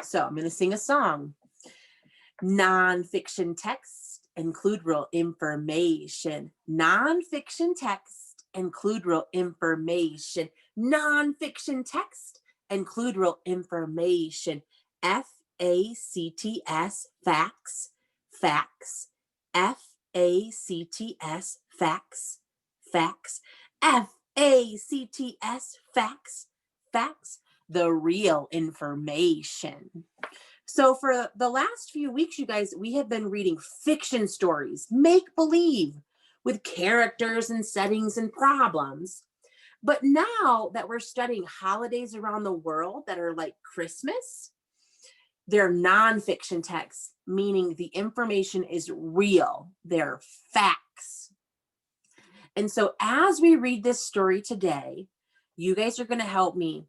So I'm going to sing a song. Nonfiction texts include real information. Nonfiction text include real information. Nonfiction text include real information. F-A-C-T-S, facts, facts. F-A-C-T-S, facts, facts. F-A-C-T-S, facts, facts. The real information. So for the last few weeks, you guys, we have been reading fiction stories, make believe, with characters and settings and problems. But now that we're studying holidays around the world that are like Christmas, they're nonfiction texts, meaning the information is real. They're facts. And so as we read this story today, you guys are going to help me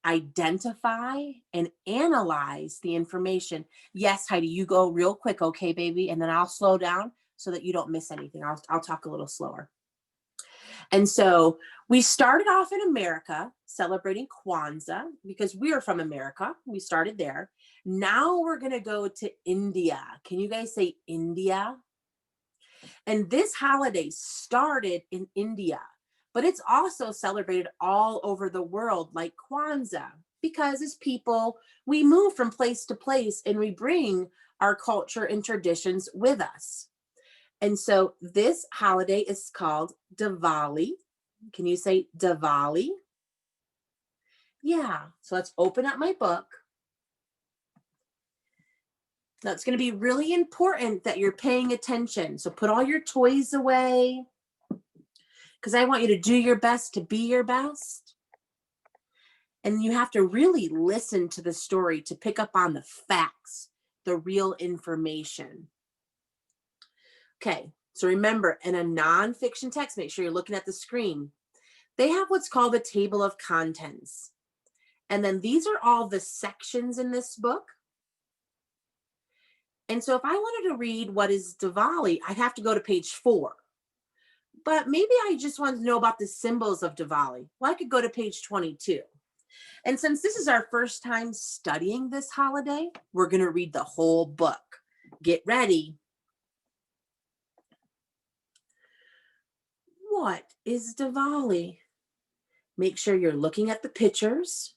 identify and analyze the information. Yes, Heidi, you go real quick, okay, baby? And then I'll slow down so that you don't miss anything. I'll talk a little slower. And so we started off in America celebrating Kwanzaa because we are from America. We started there. Now we're going to go to India. Can you guys say India? And this holiday started in India, but it's also celebrated all over the world like Kwanzaa, because as people, we move from place to place and we bring our culture and traditions with us. And so this holiday is called Diwali. Can you say Diwali? Yeah, so let's open up my book. Now it's going to be really important that you're paying attention. So put all your toys away, because I want you to do your best to be your best. And you have to really listen to the story to pick up on the facts, the real information. Okay, so remember, in a nonfiction text, make sure you're looking at the screen. They have what's called a table of contents. And then these are all the sections in this book. And so if I wanted to read what is Diwali, I'd have to go to page 4. But maybe I just wanted to know about the symbols of Diwali. Well, I could go to page 22. And since this is our first time studying this holiday, we're going to read the whole book. Get ready. What is Diwali? Make sure you're looking at the pictures.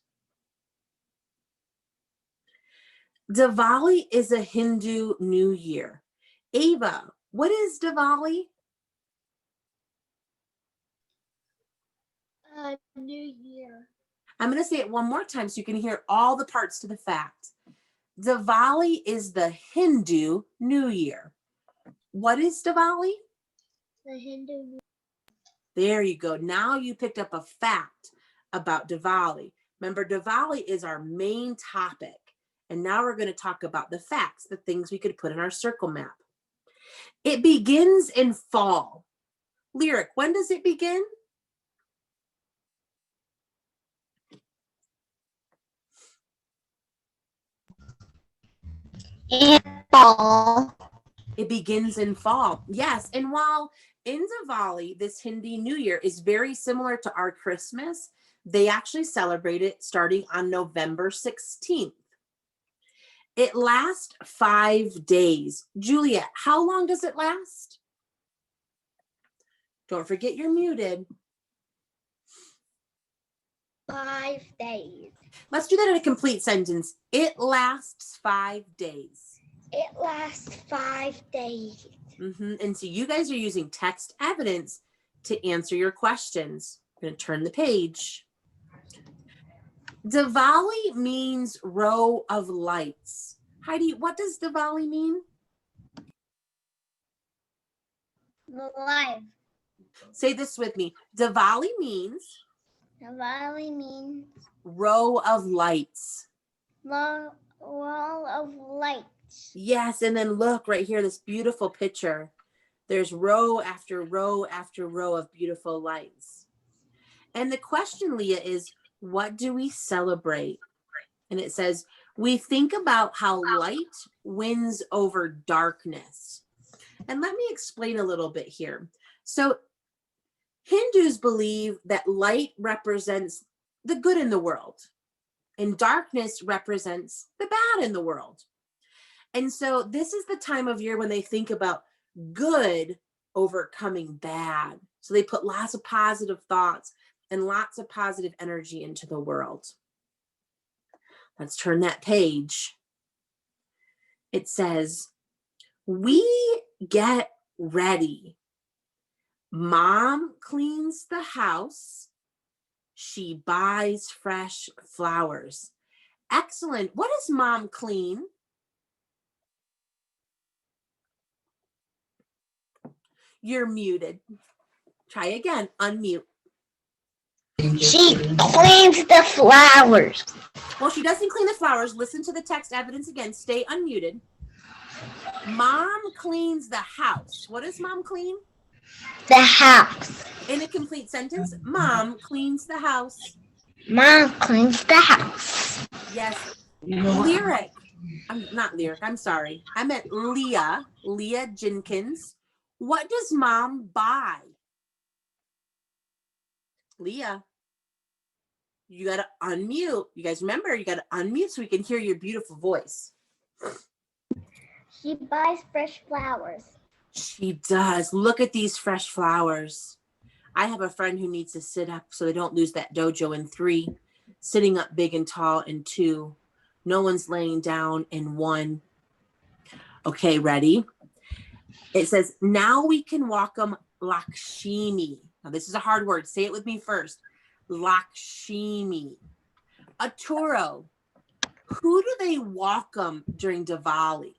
Diwali is a Hindu New Year. Ava, what is Diwali? New Year. I'm going to say it one more time so you can hear all the parts to the fact. Diwali is the Hindu New Year. What is Diwali? The Hindu New Year. There you go. Now you picked up a fact about Diwali. Remember, Diwali is our main topic. And now we're going to talk about the facts, the things we could put in our circle map. It begins in fall. Lyric, when does it begin? In fall. It begins in fall. Yes. And while in Diwali, this Hindi New Year is very similar to our Christmas, they actually celebrate it starting on November 16th. It lasts 5 days. Juliet, how long does it last? Don't forget you're muted. 5 days. Let's do that in a complete sentence. It lasts 5 days. It lasts 5 days. And so you guys are using text evidence to answer your questions. I'm going to turn the page. Diwali means row of lights. Heidi, what does Diwali mean? Live. Say this with me. Diwali means row of lights. Row of lights. Yes, and then look right here, this beautiful picture. There's row after row after row of beautiful lights. And the question, Leah, is what do we celebrate? And it says, we think about how light wins over darkness. And let me explain a little bit here. So Hindus believe that light represents the good in the world. and darkness represents the bad in the world. And so this is the time of year when they think about good overcoming bad. So they put lots of positive thoughts and lots of positive energy into the world. Let's turn that page. It says, we get ready. Mom cleans the house. She buys fresh flowers. Excellent. What does Mom clean? You're muted. Try again. Unmute. She cleans the flowers. Well, she doesn't clean the flowers. Listen to the text evidence again. Stay unmuted. Mom cleans the house. What does Mom clean? The house. In a complete sentence, Mom cleans the house. Mom cleans the house. Yes. Lyric. I'm not lyric. I'm sorry. I meant Leah Jenkins. What does Mom buy? Leah, you got to unmute. You guys remember, you got to unmute so we can hear your beautiful voice. She buys fresh flowers. She does. Look at these fresh flowers. I have a friend who needs to sit up so they don't lose that dojo in 3, sitting up big and tall in 2. No one's laying down in 1. Okay, ready? It says, now we can welcome Lakshmi. Now this is a hard word. Say it with me first. Lakshmi. Arturo, who do they welcome during Diwali?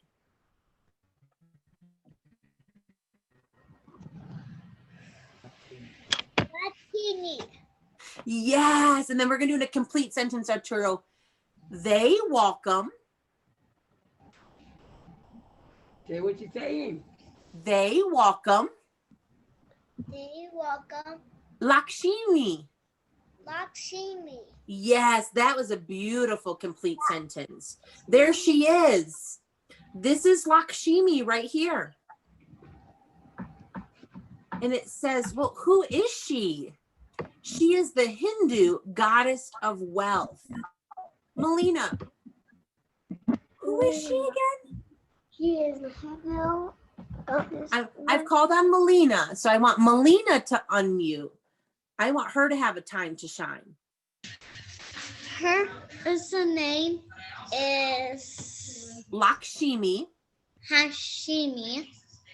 Lakshmi. Yes, and then we're going to do in a complete sentence, Arturo. They welcome. Say what you're saying. They welcome They welcome Lakshmi. Lakshmi. Yes, that was a beautiful complete sentence. There she is. This is Lakshmi right here. And it says, well, who is she? She is the Hindu goddess of wealth. Melina, who is she again? She is the Hindu goddess. I've called on Melina, so I want Melina to unmute. I want her to have a time to shine. Her name is Lakshmi. Hashimi.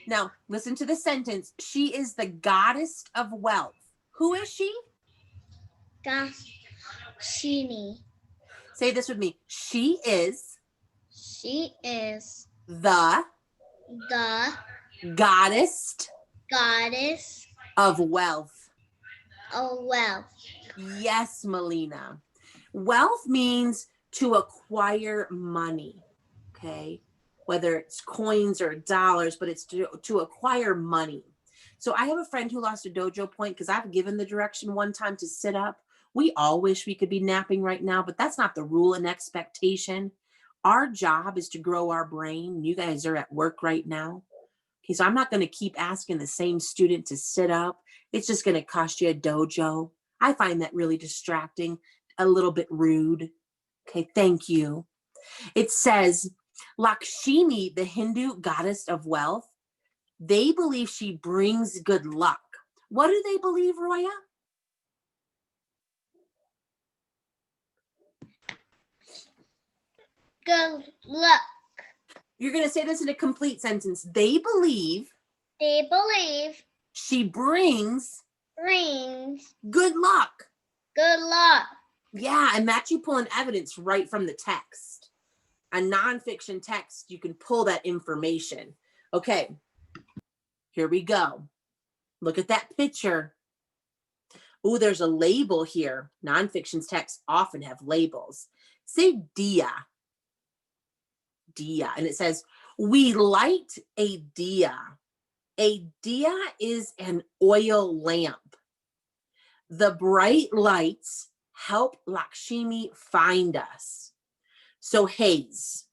Now, listen to the sentence. She is the goddess of wealth. Who is she? Gashini. Say this with me. She is She is the the goddess goddess of wealth. of wealth. Yes, Melina. Wealth means to acquire money, okay? Whether it's coins or dollars, but it's to acquire money. So I have a friend who lost a dojo point because I've given the direction one time to sit up. We all wish we could be napping right now, but that's not the rule and expectation. Our job is to grow our brain. You guys are at work right now. Okay, so I'm not going to keep asking the same student to sit up. It's just going to cost you a dojo. I find that really distracting, a little bit rude. Okay, thank you. It says, Lakshmi, the Hindu goddess of wealth, they believe she brings good luck. What do they believe, Roya? Good luck. You're going to say this in a complete sentence. They believe They believe she brings brings good luck. good luck. Yeah, and that's you pulling evidence right from the text. A nonfiction text, you can pull that information. Okay, here we go. Look at that picture. Oh, there's a label here. Nonfiction's texts often have labels. Say dia. Dia. And it says, we light a dia. A dia is an oil lamp. The bright lights help Lakshmi find us. So Hayes,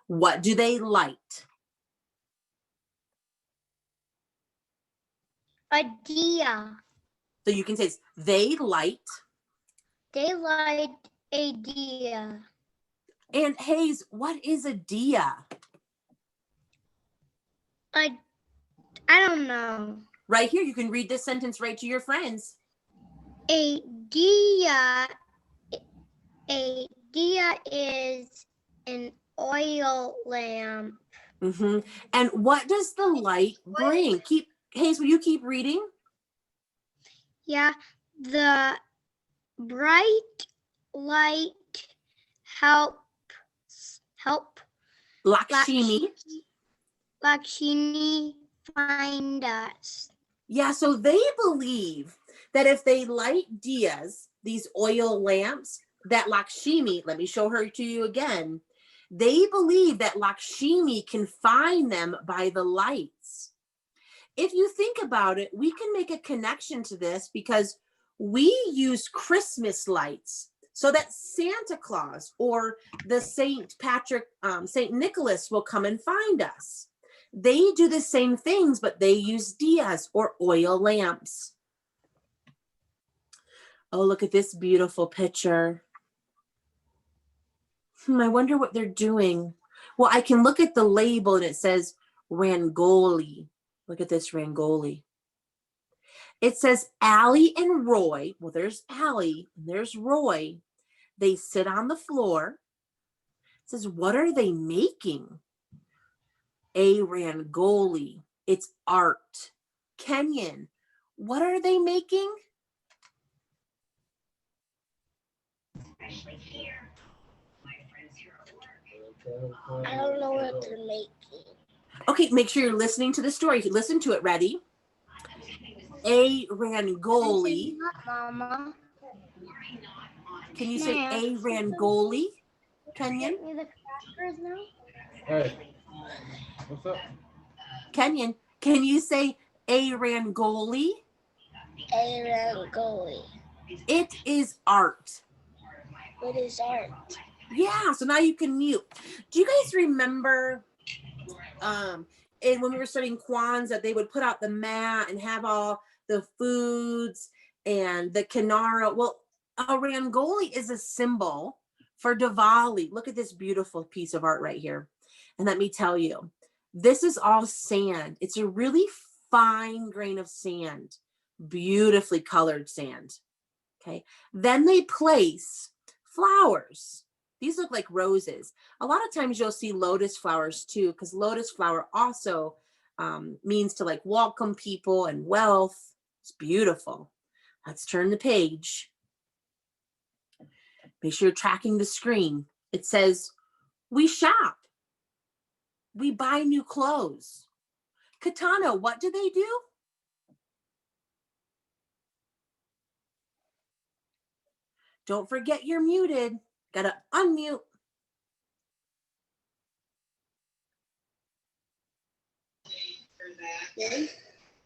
what do they light? A dia. So you can say they light They light a dia. And Hayes, what is a dia? I don't know. Right here, you can read this sentence right to your friends. A dia is an oil lamp. And what does the light bring? Hayes, will you keep reading? Yeah, the bright light help Lakshmi. Lakshmi find us. Yeah, so they believe that if they light diyas, these oil lamps, that Lakshmi, let me show her to you again. They believe that Lakshmi can find them by the lights. If you think about it, we can make a connection to this because we use Christmas lights so that Santa Claus or the St. Nicholas will come and find us. They do the same things, but they use diyas or oil lamps. Oh, look at this beautiful picture. I wonder what they're doing. Well, I can look at the label and it says Rangoli. Look at this Rangoli. It says Allie and Roy. Well, there's Allie and there's Roy. They sit on the floor. It says, what are they making? A Rangoli. It's art. Kenyon, what are they making? I don't know what they're making. Okay, make sure you're listening to the story. Listen to it. Ready? A Rangoli. Mama. Can you say A Rangoli, Kenyon? The crackers now? Hey, what's up? Kenyon, can you say A Rangoli? A Rangoli. It is art. What is art? Yeah, so now you can mute. Do you guys remember and when we were studying Kwanzaa, they would put out the mat and have all the foods and the kinara? Well, a Rangoli is a symbol for Diwali. Look at this beautiful piece of art right here. And let me tell you, this is all sand. It's a really fine grain of sand, beautifully colored sand. Okay. Then they place flowers. These look like roses. A lot of times you'll see lotus flowers too, because lotus flower also means to like welcome people and wealth. It's beautiful. Let's turn the page. Make sure you're tracking the screen. It says, we shop. We buy new clothes. Katana, what do they do? Don't forget you're muted. Gotta unmute.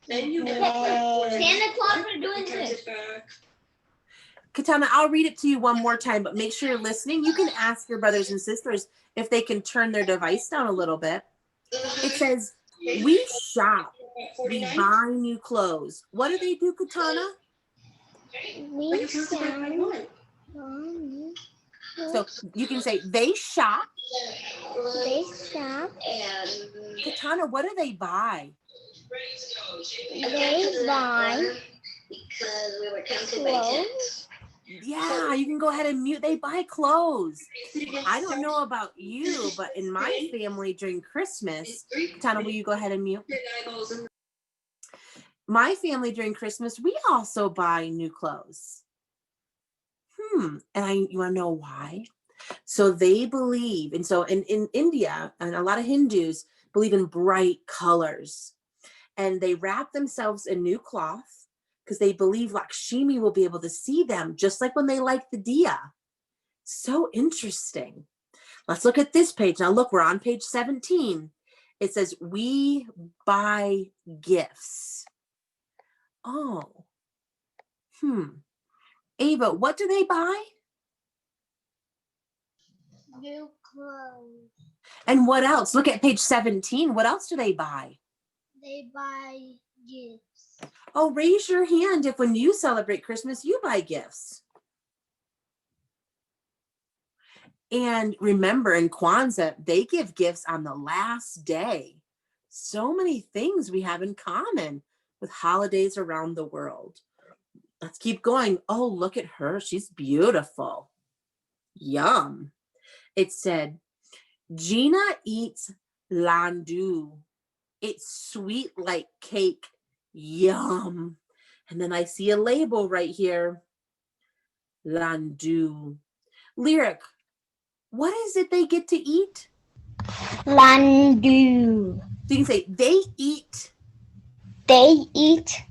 Santa Claus are doing this. Katana, I'll read it to you one more time, but make sure you're listening. You can ask your brothers and sisters if they can turn their device down a little bit. It says, we shop. We buy new clothes. What do they do, Katana? We So you can say they shop. They shop. Katana, what do they buy? They buy clothes. Yeah, you can go ahead and mute. They buy clothes. I don't know about you, but in my family during Christmas, Katana, will you go ahead and mute? My family during Christmas, we also buy new clothes. And you want to know why? So they believe, and so in India, and a lot of Hindus believe in bright colors. And they wrap themselves in new cloth because they believe Lakshmi will be able to see them, just like when they light the diya. So interesting. Let's look at this page. Now look, we're on page 17. It says, we buy gifts. Oh, Ava, what do they buy? New clothes. And what else? Look at page 17. What else do they buy? They buy gifts. Oh, raise your hand if when you celebrate Christmas, you buy gifts. And remember, in Kwanzaa, they give gifts on the last day. So many things we have in common with holidays around the world. Let's keep going. Oh, look at her. She's beautiful. Yum. It said, Gina eats landu. It's sweet like cake. Yum. And then I see a label right here. Landu. Lyric, what is it they get to eat? Landu. So you can say, they eat. They eat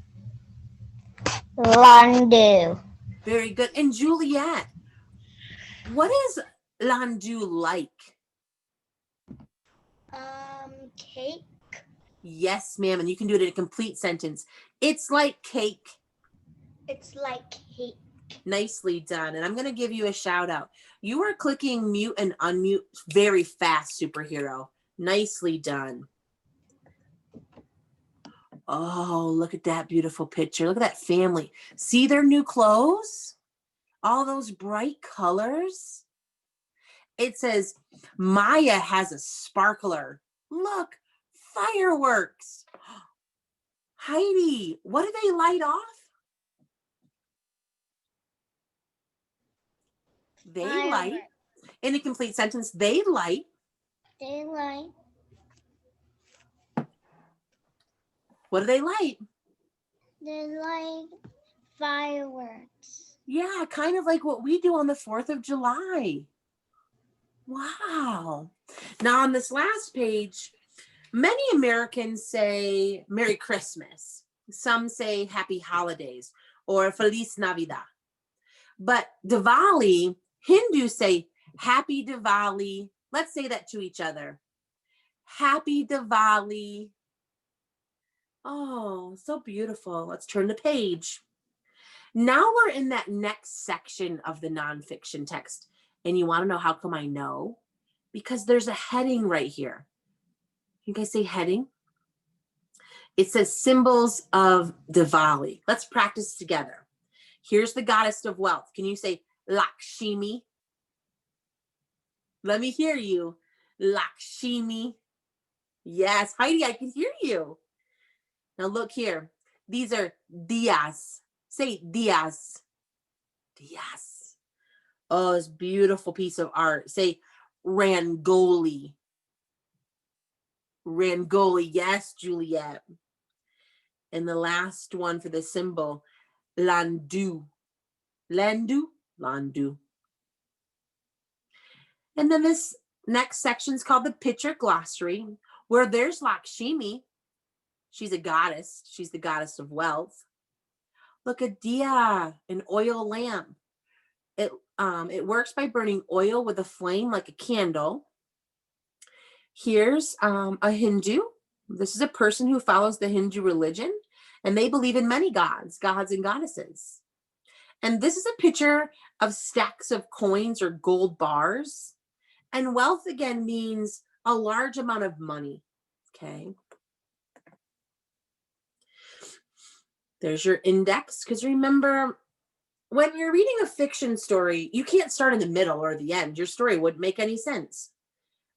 landu. Very good. And Juliet, what is landu like? Cake. Yes, ma'am. And you can do it in a complete sentence. It's like cake. It's like cake. Nicely done. And I'm going to give you a shout out. You are clicking mute and unmute very fast, superhero. Nicely done. Oh, look at that beautiful picture. Look at that family. See their new clothes? All those bright colors. It says, Maya has a sparkler. Look, fireworks. Heidi, what do they light off? They light. In a complete sentence, they light. They light. What do they light? They light fireworks. Yeah, kind of like what we do on the 4th of July. Wow. Now on this last page, many Americans say Merry Christmas. Some say Happy Holidays or Feliz Navidad. But Diwali, Hindus say Happy Diwali. Let's say that to each other. Happy Diwali. Oh, so beautiful. Let's turn the page. Now we're in that next section of the nonfiction text. And you want to know how come I know? Because there's a heading right here. You guys say heading? It says symbols of Diwali. Let's practice together. Here's the goddess of wealth. Can you say Lakshmi? Let me hear you. Lakshmi. Yes, Heidi, I can hear you. Now look here. These are diyas. Say diyas. Diyas. Oh, it's a beautiful piece of art. Say Rangoli. Rangoli. Yes, Juliet. And the last one for the symbol, Landu. Landu? Landu. And then this next section is called the picture glossary, where there's Lakshmi. She's a goddess. She's the goddess of wealth. Look at Diya, an oil lamp. It works by burning oil with a flame like a candle. Here's a Hindu. This is a person who follows the Hindu religion, and they believe in many gods and goddesses. And this is a picture of stacks of coins or gold bars. And wealth, again, means a large amount of money. Okay. There's your index, because remember, when you're reading a fiction story, you can't start in the middle or the end. Your story wouldn't make any sense.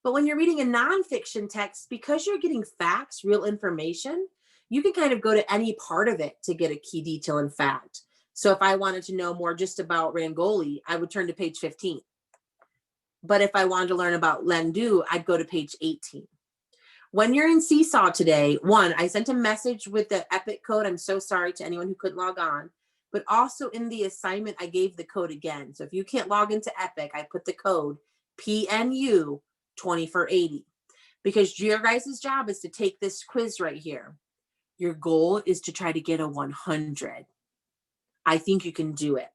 But when you're reading a nonfiction text, because you're getting facts, real information, you can kind of go to any part of it to get a key detail and fact. So if I wanted to know more just about Rangoli, I would turn to page 15. But if I wanted to learn about Landu, I'd go to page 18. When you're in Seesaw today, one, I sent a message with the EPIC code. I'm so sorry to anyone who couldn't log on. But also in the assignment, I gave the code again. So if you can't log into EPIC, I put the code PNU 2480. Because your guys' job is to take this quiz right here. Your goal is to try to get a 100. I think you can do it.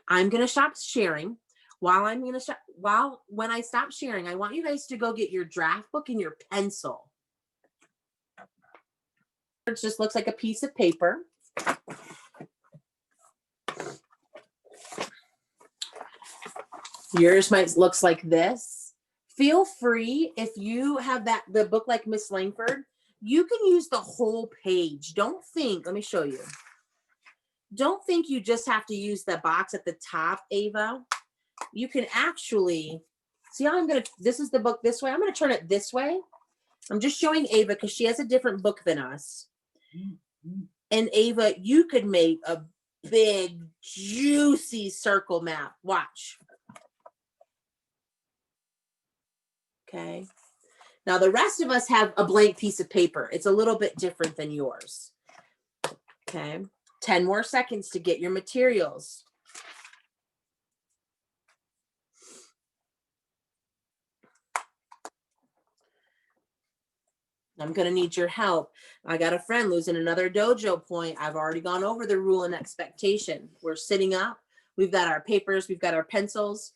I'm going to stop sharing. When I stop sharing, I want you guys to go get your draft book and your pencil. It just looks like a piece of paper. Yours looks like this. Feel free, if you have the book like Miss Langford, you can use the whole page. Don't think, let me show you. Don't think you just have to use the box at the top, Ava. You can actually See how this is the book this way. I'm going to turn it this way. I'm just showing Ava because she has a different book than us. And Ava, you could make a big, juicy circle map. Watch. Okay. Now the rest of us have a blank piece of paper. It's a little bit different than yours. Okay. 10 more seconds to get your materials. I'm going to need your help. I got a friend losing another dojo point. I've already gone over the rule and expectation. We're sitting up. We've got our papers. We've got our pencils.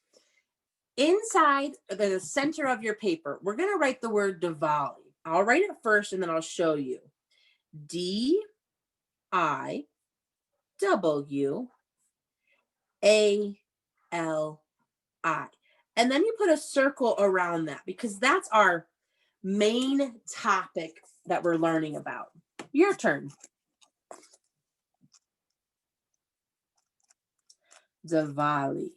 Inside the center of your paper, we're going to write the word Diwali. I'll write it first and then I'll show you. DIWALI. And then you put a circle around that because that's our main topic that we're learning about. Your turn. Diwali.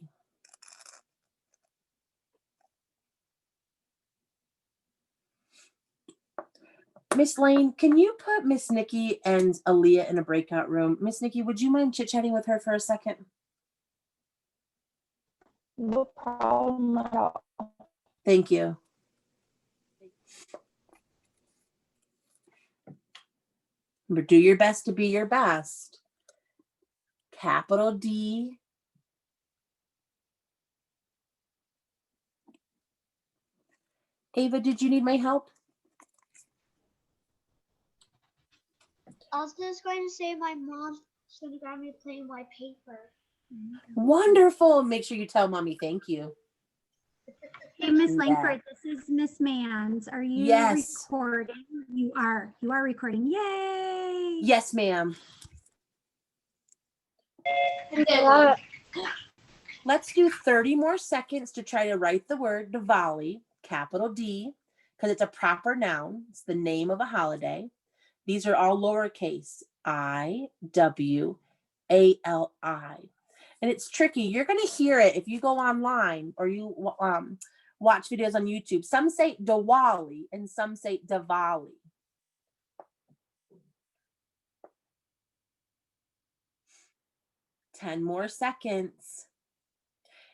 Miss Lane, can you put Miss Nikki and Aaliyah in a breakout room? Miss Nikki, would you mind chit-chatting with her for a second? No problem at all. Thank you. Remember, do your best to be your best. Capital D. Ava, did you need my help? I was just going to say my mom's going to grab me playing my paper. Wonderful. Make sure you tell mommy thank you. Hey, Miss Yeah. Langford, this is Miss Mans. Are you Yes. recording? You are recording. Yay! Yes, ma'am. Let's do 30 more seconds to try to write the word Diwali, capital D, because it's a proper noun. It's the name of a holiday. These are all lowercase, IWALI. And it's tricky. You're going to hear it if you go online or you watch videos on YouTube. Some say Diwali and some say Diwali. Ten more seconds.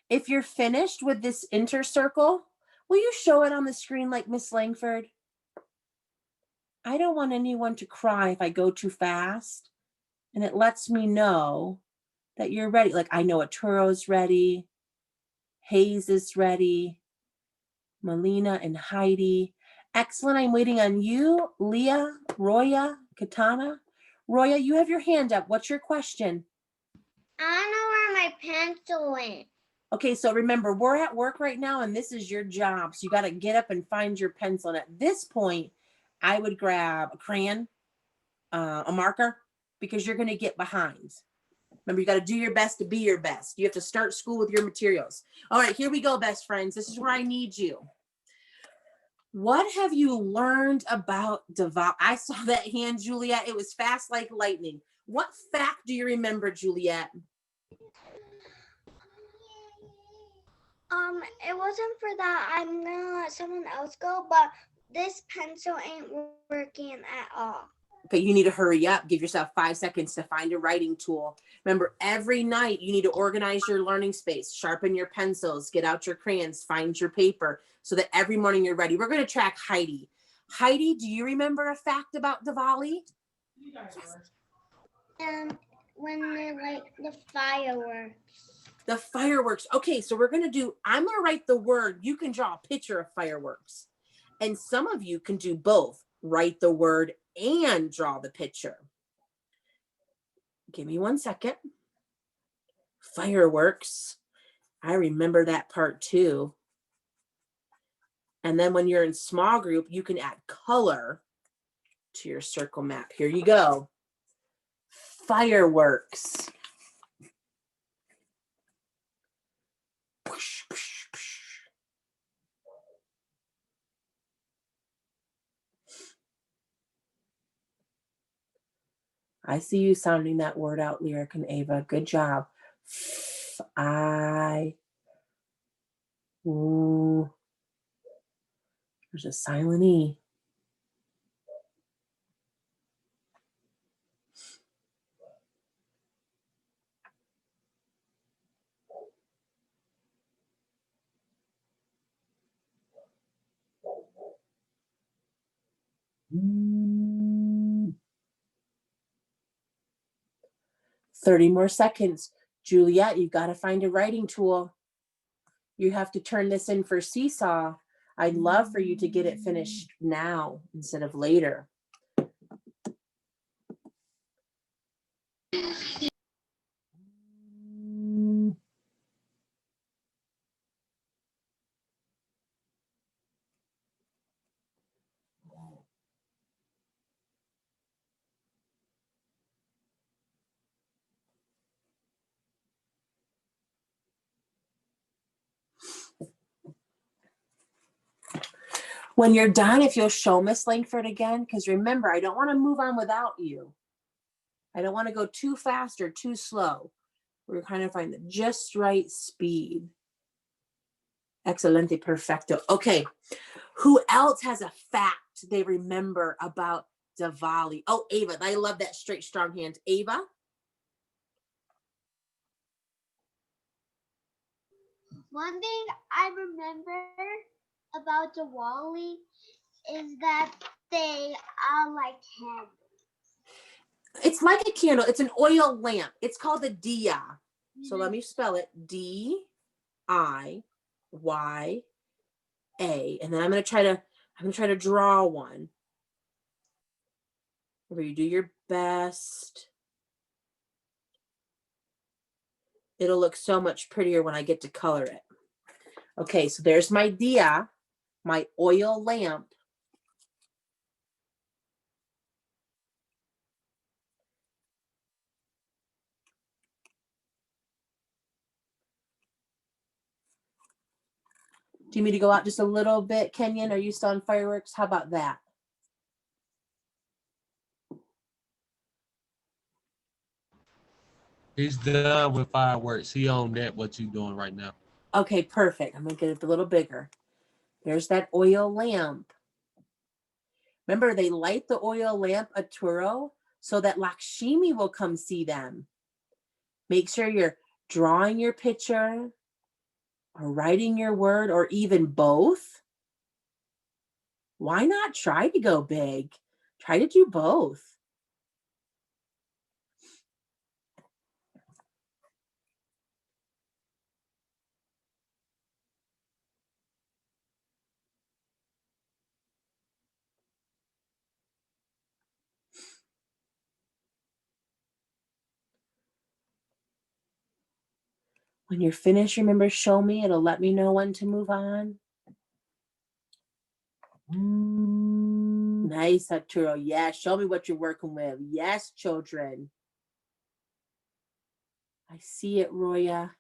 If you're finished with this intercircle, will you show it on the screen like Miss Langford? I don't want anyone to cry if I go too fast. And it lets me know that you're ready. Like I know Arturo's ready. Hayes is ready. Melina and Heidi. Excellent. I'm waiting on you, Leah, Roya, Katana. Roya, you have your hand up. What's your question? I don't know where my pencil went. Okay, so remember, we're at work right now, and this is your job. So you got to get up and find your pencil. And at this point, I would grab a crayon, a marker, because you're going to get behind. Remember, you got to do your best to be your best. You have to start school with your materials. All right, here we go, best friends. This is where I need you. What have you learned about Diwali? I saw that hand, Juliet. It was fast like lightning. What fact do you remember, Juliet? It wasn't for that. I'm gonna let someone else go, but this pencil ain't working at all. Okay, you need to hurry up. Give yourself 5 seconds to find a writing tool. Remember, every night you need to organize your learning space, sharpen your pencils, get out your crayons, find your paper so that every morning you're ready. We're going to track Heidi. Heidi, do you remember a fact about Diwali? When they like the fireworks. The fireworks. Okay, so we're going to I'm going to write the word. You can draw a picture of fireworks. And some of you can do both. Write the word and draw the picture. Give me 1 second. Fireworks. I remember that part too. And then when you're in small group, you can add color to your circle map. Here you go. Fireworks. I see you sounding that word out, Lyric and Ava. Good job. There's a silent E. Mm. 30 more seconds. Juliet, you've got to find a writing tool. You have to turn this in for Seesaw. I'd love for you to get it finished now instead of later. When you're done, if you'll show Miss Langford again, because remember, I don't want to move on without you. I don't want to go too fast or too slow. We're kind of find the just right speed. Excelente, perfecto. Okay, who else has a fact they remember about Diwali? Oh, Ava, I love that straight, strong hand. Ava? One thing I remember about Diwali is that they are like candles. It's like a candle. It's an oil lamp. It's called a diya. So let me spell it. D-I-Y-A. And then I'm gonna try to draw one. Where you do your best. It'll look so much prettier when I get to color it. Okay, so there's my diya, my oil lamp. Do you need me to go out just a little bit, Kenyon? Are you still on fireworks? How about that? He's done with fireworks. He on that, what you doing right now. Okay, perfect. I'm gonna get it a little bigger. There's that oil lamp. Remember, they light the oil lamp, Arturo, so that Lakshmi will come see them. Make sure you're drawing your picture or writing your word or even both. Why not try to go big? Try to do both. When you're finished, remember, show me. It'll let me know when to move on. Nice, Arturo. Yeah, show me what you're working with. Yes, children. I see it, Roya.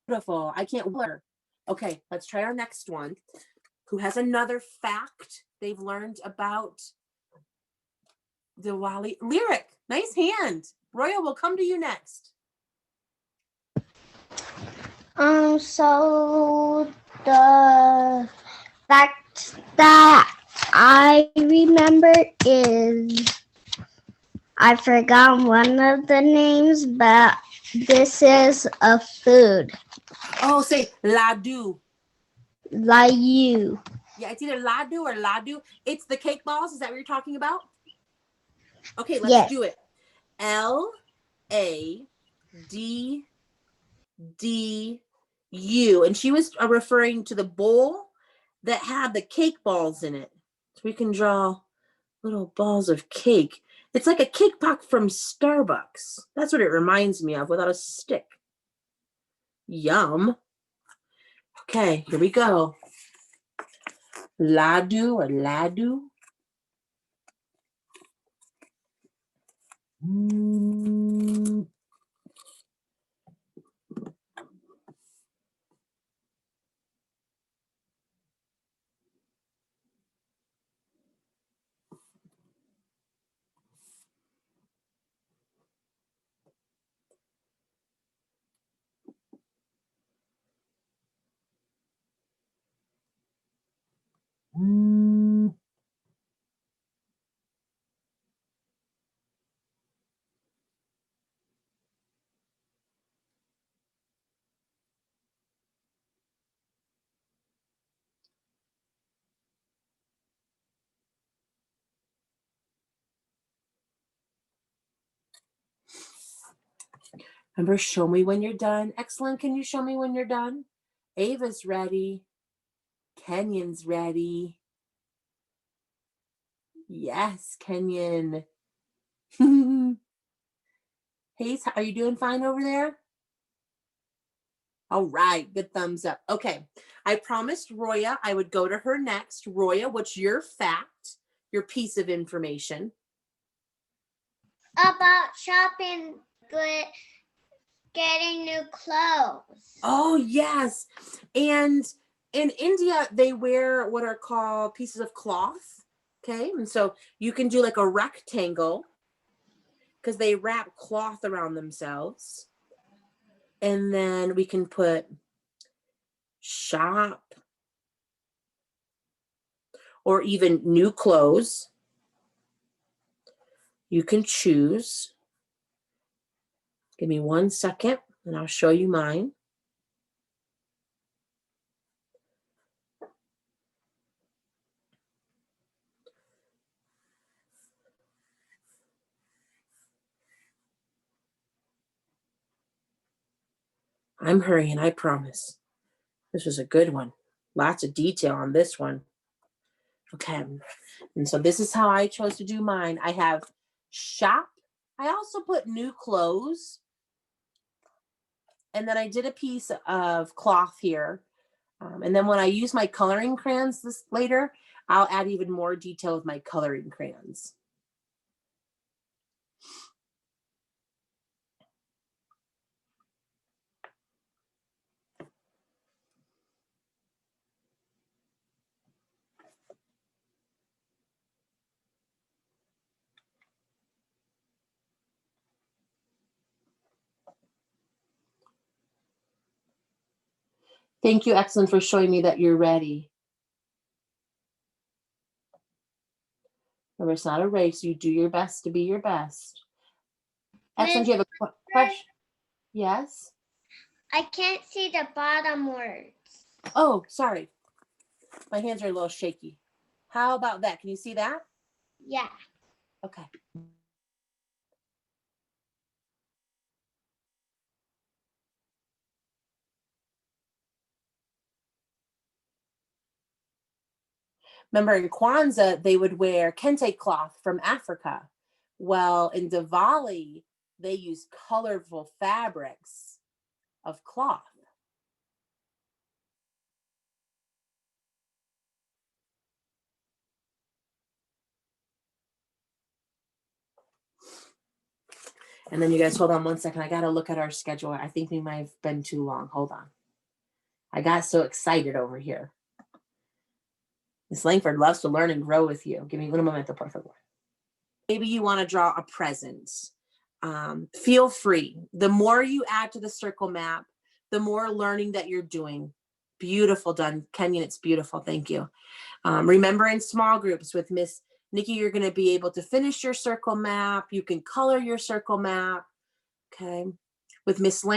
Beautiful. I can't blur. Okay, let's try our next one. Who has another fact they've learned about Diwali? Lyric, nice hand. Roya, will come to you next. So the fact that I remember is I forgot one of the names, but this is a food. Oh, say ladu. Layu. Yeah, it's either ladu or ladu. It's the cake balls. Is that what you're talking about? Okay, let's Yes. do it. L-A-D-D-U. And she was referring to the bowl that had the cake balls in it. So we can draw little balls of cake. It's like a cake pop from Starbucks. That's what it reminds me of without a stick. Yum. Okay, here we go. Ladu or ladu. Remember, show me when you're done. Excellent. Can you show me when you're done? Ava's ready. Kenyon's ready. Yes, Kenyon. Hayes, are you doing fine over there? All right, good thumbs up. Okay, I promised Roya I would go to her next. Roya, what's your fact, your piece of information? About shopping, good, getting new clothes. Oh, yes. And in India, they wear what are called pieces of cloth. Okay, and so you can do like a rectangle because they wrap cloth around themselves. And then we can put shop or even new clothes. You can choose. Give me 1 second and I'll show you mine. I'm hurrying, I promise. This was a good one. Lots of detail on this one. Okay, and so this is how I chose to do mine. I have shop. I also put new clothes. And then I did a piece of cloth here. And then when I use my coloring crayons this later, I'll add even more detail with my coloring crayons. Thank you, Excellent, for showing me that you're ready. Remember, it's not a race. You do your best to be your best. Excellent, do you have a question? Yes? I can't see the bottom words. Oh, sorry. My hands are a little shaky. How about that? Can you see that? Yeah. Okay. Remember, in Kwanzaa, they would wear kente cloth from Africa. Well, in Diwali, they use colorful fabrics of cloth. And then you guys hold on 1 second. I got to look at our schedule. I think we might have been too long. Hold on. I got so excited over here. Miss Langford loves to learn and grow with you. Give me un momento, por favor. Maybe you want to draw a present. Feel free. The more you add to the circle map, the more learning that you're doing. Beautiful done, Kenyon. It's beautiful. Thank you. Remember, in small groups with Miss Nikki, you're going to be able to finish your circle map. You can color your circle map. Okay. With Miss Lang.